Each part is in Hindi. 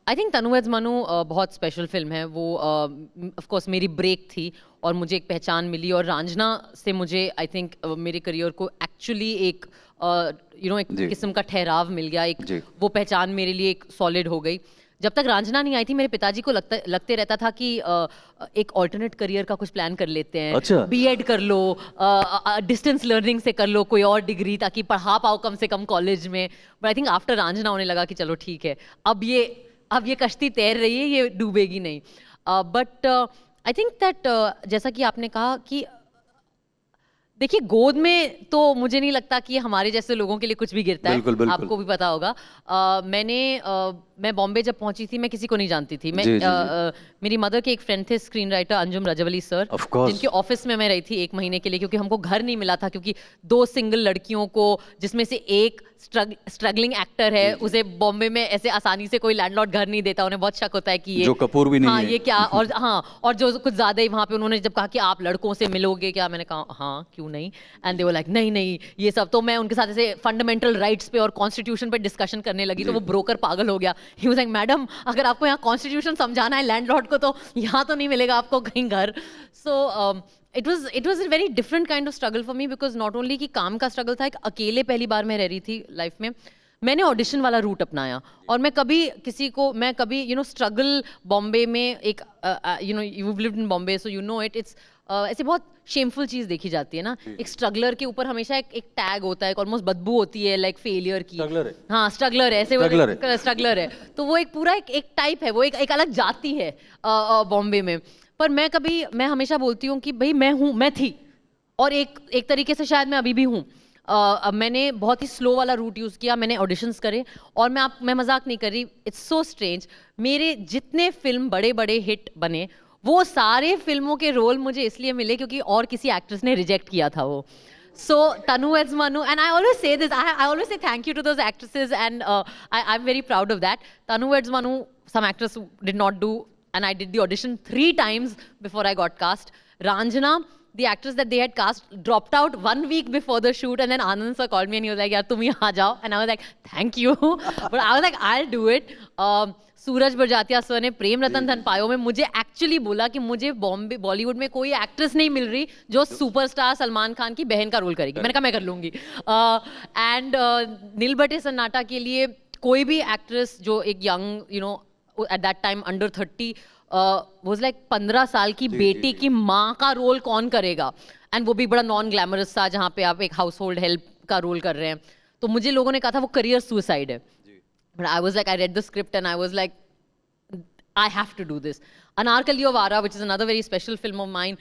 आई थिंक तनु एज मनु बहुत स्पेशल फिल्म है वो। ऑफ कोर्स मेरी ब्रेक थी और मुझे एक पहचान मिली, और रांझना से मुझे आई थिंक मेरे करियर को एक्चुअली एक एक किस्म का ठहराव मिल गया, एक वो पहचान मेरे लिए एक सॉलिड हो गई। जब तक रांझना नहीं आई थी मेरे पिताजी को लगते रहता था कि एक ऑल्टरनेट करियर का कुछ प्लान कर लेते हैं। अच्छा। बीएड कर लो, डिस्टेंस लर्निंग से कर लो कोई और डिग्री, ताकि पढ़ा पाओ कम से कम कॉलेज में। But I think after Raanjhanaa होने लगा कि चलो ठीक है, अब ये कश्ती तैर रही है, ये डूबेगी नहीं। बट आई थिंक दैट जैसा कि आपने कहा कि देखिए गोद में तो मुझे नहीं लगता कि हमारे जैसे लोगों के लिए कुछ भी गिरता है। बिल्कुल। आपको भी पता होगा। मैं बॉम्बे जब पहुंची थी मैं किसी को नहीं जानती थी। मेरी मदर के एक फ्रेंड थे स्क्रीन राइटर अंजुम रजवली सर, जिनके ऑफिस में मैं रही थी 1 महीने के लिए, क्योंकि हमको घर नहीं मिला था, क्योंकि 2 सिंगल लड़कियों को, जिसमें से एक स्ट्रगलिंग एक्टर है, उसे बॉम्बे में ऐसे आसानी से कोई लैंडलॉर्ड घर नहीं देता। उन्हें बहुत शक होता है कि ये जो कपूर भी नहीं है, ये क्या। और जो कुछ ज्यादा ही वहां पे उन्होंने जब कहा कि आप लड़कों से मिलोगे क्या, मैंने कहा हाँ क्यों नहीं। एंड दे वर लाइक नहीं ये सब। तो मैं उनके साथ ऐसे फंडामेंटल राइट्स पे और कॉन्स्टिट्यूशन पे डिस्कशन करने लगी, तो वो ब्रोकर पागल हो गया। ही वाज लाइक मैडम अगर आपको यहाँ कॉन्स्टिट्यूशन समझाना है लैंडलॉर्ड को, तो यहाँ तो नहीं मिलेगा आपको कहीं घर। So it was a very different kind of struggle for me, because not only कि काम का स्ट्रगल था, एक अकेले पहली बार मैं रह रही थी लाइफ में। मैंने ऑडिशन वाला रूट अपनाया, और मैं कभी स्ट्रगल बॉम्बे में एक you lived in Bombay so you know it's ऐसे बहुत शेमफुल चीज देखी जाती है ना। एक स्ट्रगलर के ऊपर हमेशा एक टैग होता है, एक ऑलमोस्ट बदबू होती है लाइक फेलियर की। हाँ स्ट्रगलर है, ऐसे स्ट्रगलर है। तो वो एक पूरा एक टाइप है, वो एक अलग जाति है बॉम्बे में। पर मैं हमेशा बोलती हूँ कि भाई मैं थी, और एक तरीके से शायद मैं अभी भी हूँ। अब मैंने बहुत ही स्लो वाला रूट यूज़ किया, मैंने ऑडिशंस करे, और मैं मजाक नहीं कर रही, इट्स सो स्ट्रेंज, मेरे जितने फिल्म बड़े हिट बने वो सारे फिल्मों के रोल मुझे इसलिए मिले क्योंकि और किसी एक्ट्रेस ने रिजेक्ट किया था वो। So Tanu as Manu, and I always say this, I always say thank you to those actresses, and I'm very proud of that. Tanu as Manu, some actors did not do, and I did the audition 3 times before I got cast. Ranjana, the actress that they had cast, dropped out 1 week before the shoot, and then Anand sir called me and he was like, "Yaar, tum hi aa jao," and I was like, "Thank you," but I was like, "I'll do it." Suraj Barjatya sir ने प्रेम रतन धन पायो में मुझे एक्चुअली बोला कि मुझे बॉलीवुड में कोई एक्ट्रेस नहीं मिल रही जो सुपरस्टार सलमान खान की बहन का रोल करेगी। मैंने कहा मैं कर लूंगी। एंड नील बटे सन्नाटा के लिए कोई भी एक्ट्रेस जो एक young at that time under 30 was like 15 साल की बेटी की माँ का रोल कौन करेगा, एंड वो भी बड़ा नॉन ग्लैमरस था जहाँ पे आप एक हाउस होल्ड हेल्प का रोल कर रहे हैं। तो मुझे लोगों ने कहा था वो करियर सुसाइड है, but I was like, I read the script and I was like, I have to do this. Anarkali of Ara, which is another very special film of mine,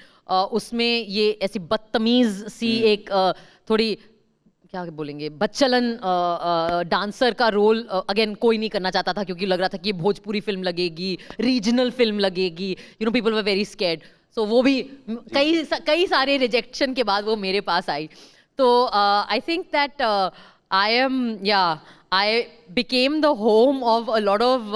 उसमें ये ऐसी बदतमीज सी एक थोड़ी क्या बोलेंगे बच्चलन डांसर का रोल अगेन कोई नहीं करना चाहता था, क्योंकि लग रहा था कि ये भोजपुरी फिल्म लगेगी, रीजनल फिल्म लगेगी, पीपल वर वेरी स्कैर्ड। सो वो भी कई सारे रिजेक्शन के बाद वो मेरे पास आई। तो I think that I became the home of a lot of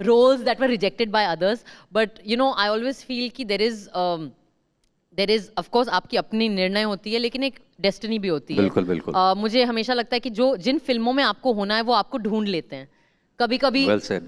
roles that were rejected by others. But I always feel कि there is of course आपकी अपनी निर्णय होती है, लेकिन एक डेस्टिनी भी होती है। बिल्कुल। मुझे हमेशा लगता है कि जिन फिल्मों में आपको होना है वो आपको ढूंढ लेते हैं, कभी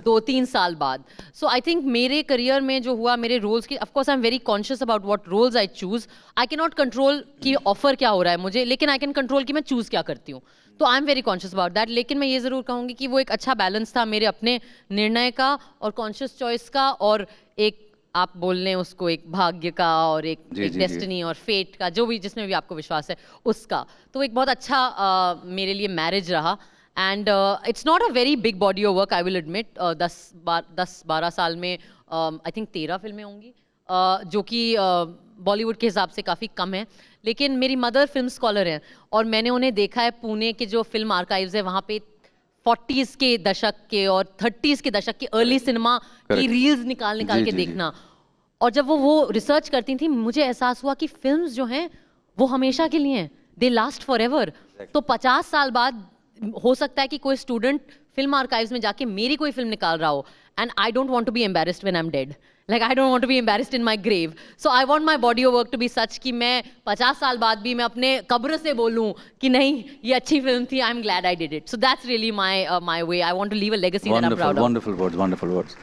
2-3 साल बाद। सो आई थिंक मेरे करियर में जो हुआ, मेरे रोल्स की, of course I am very conscious about what roles I choose. I can not control कि ऑफर क्या हो रहा है मुझे, लेकिन आई कैन कंट्रोल कि मैं चूज क्या करती हूँ। तो आई am very conscious about that. लेकिन मैं ये जरूर कहूँगी कि वो एक अच्छा बैलेंस था मेरे अपने निर्णय का और कॉन्शियस चॉइस का, और एक आप बोल लें उसको एक भाग्य का, और एक डेस्टिनी और फेट का, जो भी जिसमें भी आपको विश्वास है उसका। तो एक बहुत अच्छा मेरे लिए मैरिज रहा। And it's not a very big body of work, I will admit. 10-12 साल में आई थिंक 13 फिल्में होंगी, जो कि बॉलीवुड के हिसाब से काफ़ी कम है। लेकिन मेरी मदर फिल्म स्कॉलर हैं, और मैंने उन्हें देखा है पुणे के जो फिल्म आर्काइव्स है वहाँ पे 40s के दशक के और 30s के दशक की अर्ली सिनेमा की रील्स निकाल के देखना। और जब वो रिसर्च करती थी मुझे एहसास हुआ कि फिल्म्स जो हैं वो हमेशा के लिए हैं, दे लास्ट फॉर एवर। तो 50 साल बाद हो सकता है कि कोई स्टूडेंट फिल्म आर्काइव्स में जाके मेरी कोई फिल्म निकाल रहा हो, and I don't want to be embarrassed when I am dead, like I don't want to be embarrassed in my grave, so I want my body of work to be such कि मैं 50 साल बाद भी मैं अपने कब्र से बोलूं कि नहीं ये अच्छी फिल्म थी, I am glad I did it. So that's really my way. I want to leave a legacy that I am proud of. Wonderful words, wonderful words.